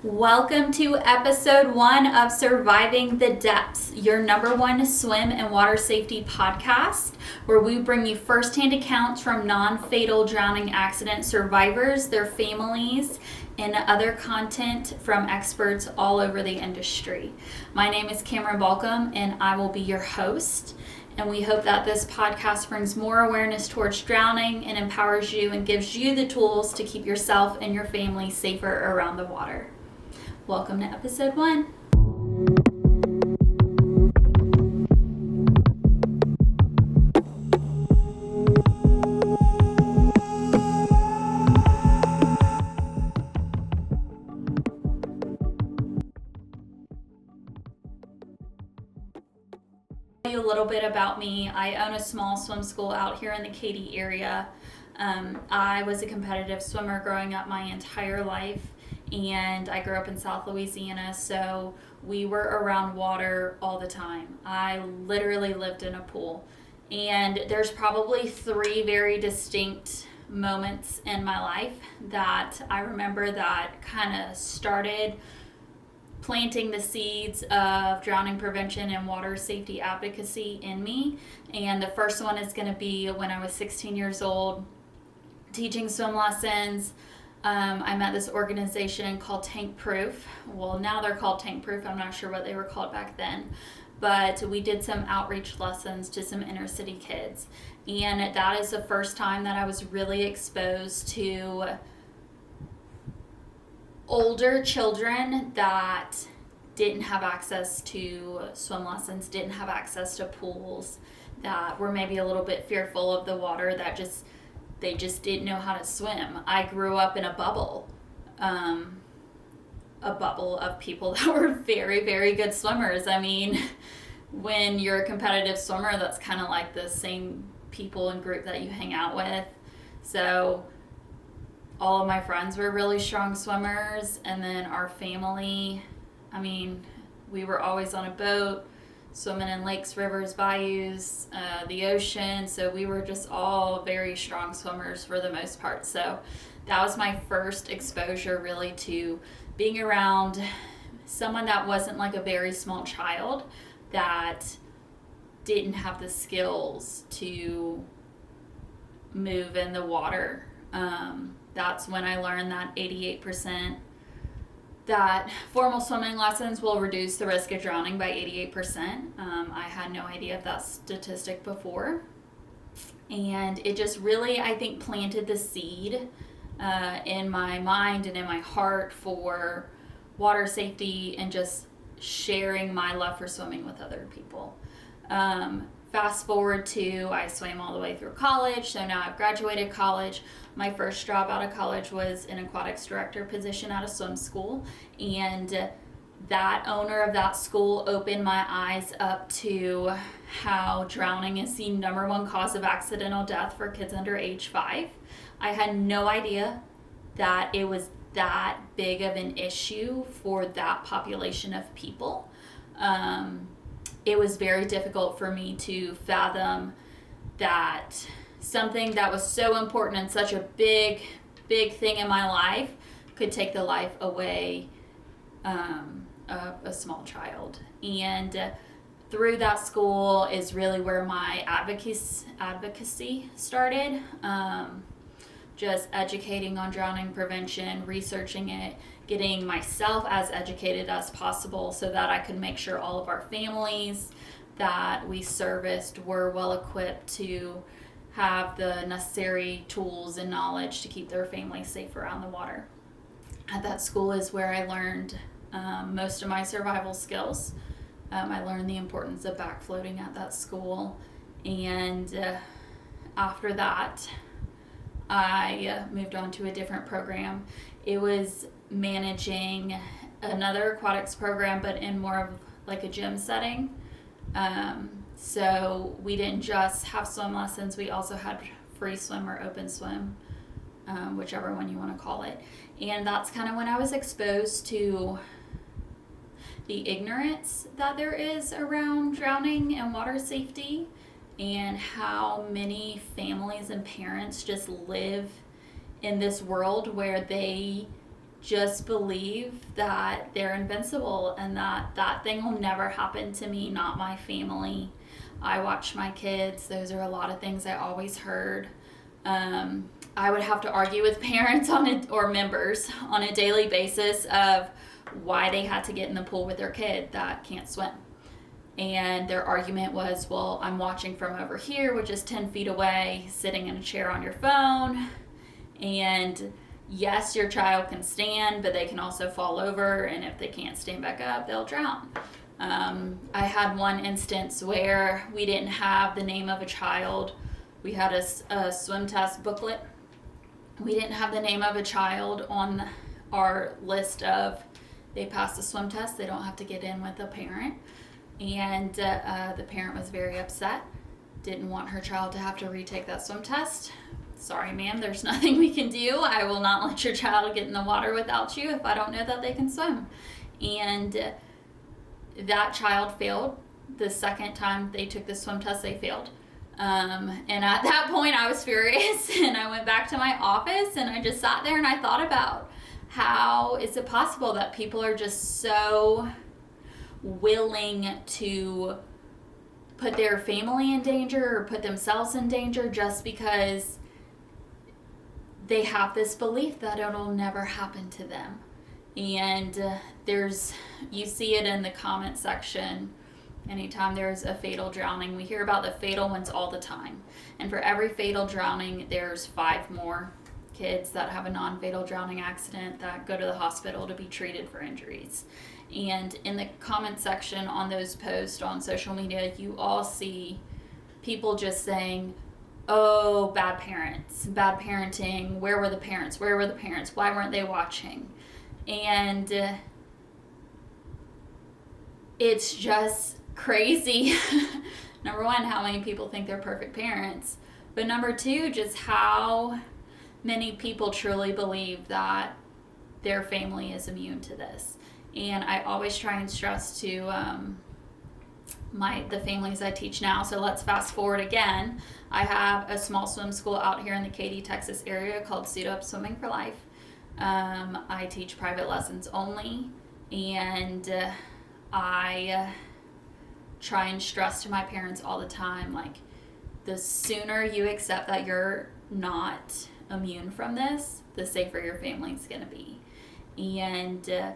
Welcome to episode 1 of Surviving the Depths, your number one swim and water safety podcast, where we bring you firsthand accounts from non-fatal drowning accident survivors, their families, and other content from experts all over the industry. My name is Cameron Balcom, and I will be your host. And we hope that this podcast brings more awareness towards drowning and empowers you and gives you the tools to keep yourself and your family safer around the water. Welcome to episode 1. A little bit about me. I own a small swim school out here in the Katy area. I was a competitive swimmer growing up my entire life, and I grew up in South Louisiana, so we were around water all the time. I literally lived in a pool, and there's probably 3 very distinct moments in my life that I remember that kind of started planting the seeds of drowning prevention and water safety advocacy in me. And the first one is going to be when I was 16 years old, teaching swim lessons. I met this organization called Tank Proof. Well, now they're called Tank Proof. I'm not sure what they were called back then. But we did some outreach lessons to some inner city kids. And that is the first time that I was really exposed to older children that didn't have access to swim lessons, didn't have access to pools, that were maybe a little bit fearful of the water, that they just didn't know how to swim. I grew up in a bubble of people that were very, very good swimmers. I mean, when you're a competitive swimmer, that's kind of like the same people and group that you hang out with. So all of my friends were really strong swimmers, and then our family, I mean, we were always on a boat, swimming in lakes, rivers, bayous, the ocean, so we were just all very strong swimmers for the most part. So that was my first exposure really to being around someone that wasn't like a very small child, that didn't have the skills to move in the water. That's when I learned that 88%, that formal swimming lessons will reduce the risk of drowning by 88%. I had no idea of that statistic before. And it just really, I think, planted the seed in my mind and in my heart for water safety and just sharing my love for swimming with other people. Fast forward to, I swam all the way through college, so now I've graduated college. My first job out of college was an aquatics director position at a swim school, and that owner of that school opened my eyes up to how drowning is the number one cause of accidental death for kids under age 5. I had no idea that it was that big of an issue for that population of people. It was very difficult for me to fathom that something that was so important and such a big thing in my life could take the life away of a small child. And through that school is really where my advocacy started. Just educating on drowning prevention, researching it, getting myself as educated as possible so that I could make sure all of our families that we serviced were well equipped to have the necessary tools and knowledge to keep their families safe around the water. At that school is where I learned most of my survival skills. I learned the importance of backfloating at that school, and after that I moved on to a different program. It was managing another aquatics program, but in more of like a gym setting. So we didn't just have swim lessons, we also had free swim or open swim, whichever one you want to call it. And that's kind of when I was exposed to the ignorance that there is around drowning and water safety, and how many families and parents just live in this world where they just believe that they're invincible and that that thing will never happen to me, not my family. I watch my kids. Those are a lot of things I always heard. I would have to argue with parents or members on a daily basis of why they had to get in the pool with their kid that can't swim. And their argument was, well, I'm watching from over here, which is 10 feet away, sitting in a chair on your phone. And yes, your child can stand, but they can also fall over. And if they can't stand back up, they'll drown. I had one instance where we didn't have the name of a child. We had a swim test booklet. We didn't have the name of a child on our list of they passed the swim test, they don't have to get in with a parent. And the parent was very upset, didn't want her child to have to retake that swim test. Sorry, ma'am, there's nothing we can do. I will not let your child get in the water without you if I don't know that they can swim. And that child failed. The second time they took the swim test, they failed. And at that point, I was furious, and I went back to my office, and I just sat there and I thought about how is it possible that people are just so willing to put their family in danger or put themselves in danger just because they have this belief that it'll never happen to them. And you see it in the comment section. Anytime there's a fatal drowning, we hear about the fatal ones all the time. And for every fatal drowning, there's 5 more kids that have a non-fatal drowning accident that go to the hospital to be treated for injuries. And in the comment section on those posts on social media, you all see people just saying, oh, bad parents, bad parenting, where were the parents, why weren't they watching? And it's just crazy. Number one, how many people think they're perfect parents, but number two, just how many people truly believe that their family is immune to this. And I always try and stress to the families I teach now. So let's fast forward again. I have a small swim school out here in the Katy, Texas area called Suit Up Swimming for Life. I teach private lessons only, and I try and stress to my parents all the time, like, the sooner you accept that you're not immune from this, the safer your family's going to be. And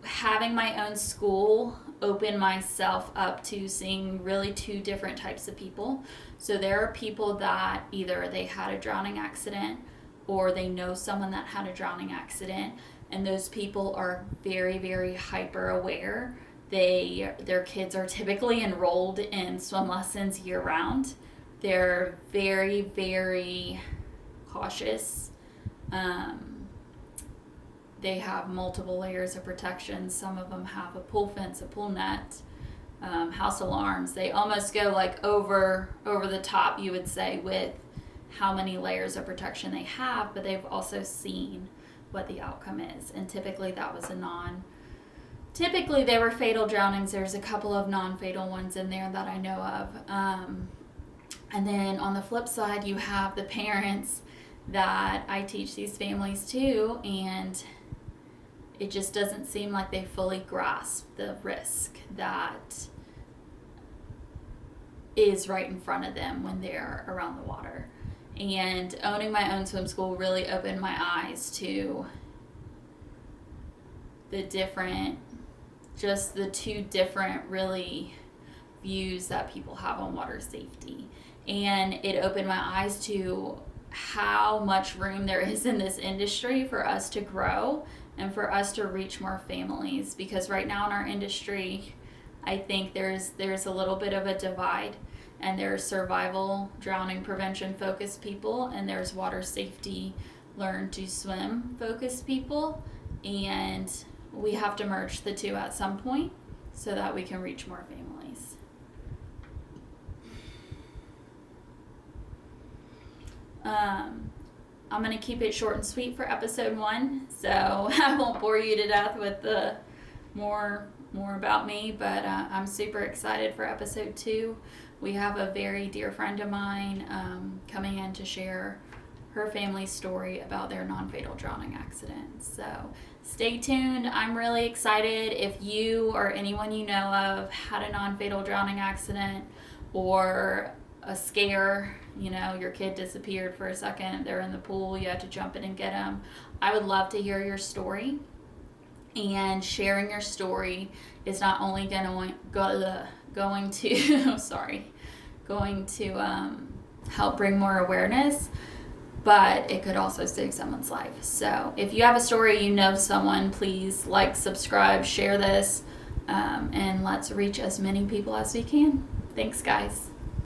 having my own school opened myself up to seeing really 2 different types of people. So there are people that either they had a drowning accident or they know someone that had a drowning accident, and those people are very, very hyper aware. Their kids are typically enrolled in swim lessons year round. They're very, very cautious. They have multiple layers of protection. Some of them have a pool fence, a pool net, house alarms. They almost go like over the top, you would say, with how many layers of protection they have, but they've also seen what the outcome is. And typically that was typically they were fatal drownings. There's a couple of non-fatal ones in there that I know of. And then on the flip side, you have the parents that I teach these families to, and it just doesn't seem like they fully grasp the risk that is right in front of them when they're around the water. And owning my own swim school really opened my eyes to the 2 different really views that people have on water safety. And it opened my eyes to how much room there is in this industry for us to grow and for us to reach more families. Because right now in our industry, I think there's a little bit of a divide, and there's survival, drowning prevention focused people, and there's water safety, learn to swim focused people. And we have to merge the 2 at some point so that we can reach more families. I'm going to keep it short and sweet for episode 1, so I won't bore you to death with the more about me, but I'm super excited for episode 2. We have a very dear friend of mine coming in to share her family's story about their non-fatal drowning accident. So stay tuned. I'm really excited. If you or anyone you know of had a non-fatal drowning accident or a scare, your kid disappeared for a second, they're in the pool, you had to jump in and get them, I would love to hear your story. And sharing your story is not only going to help bring more awareness, but it could also save someone's life. So if you have a story, you know someone, please like, subscribe, share this, and let's reach as many people as we can. Thanks, guys.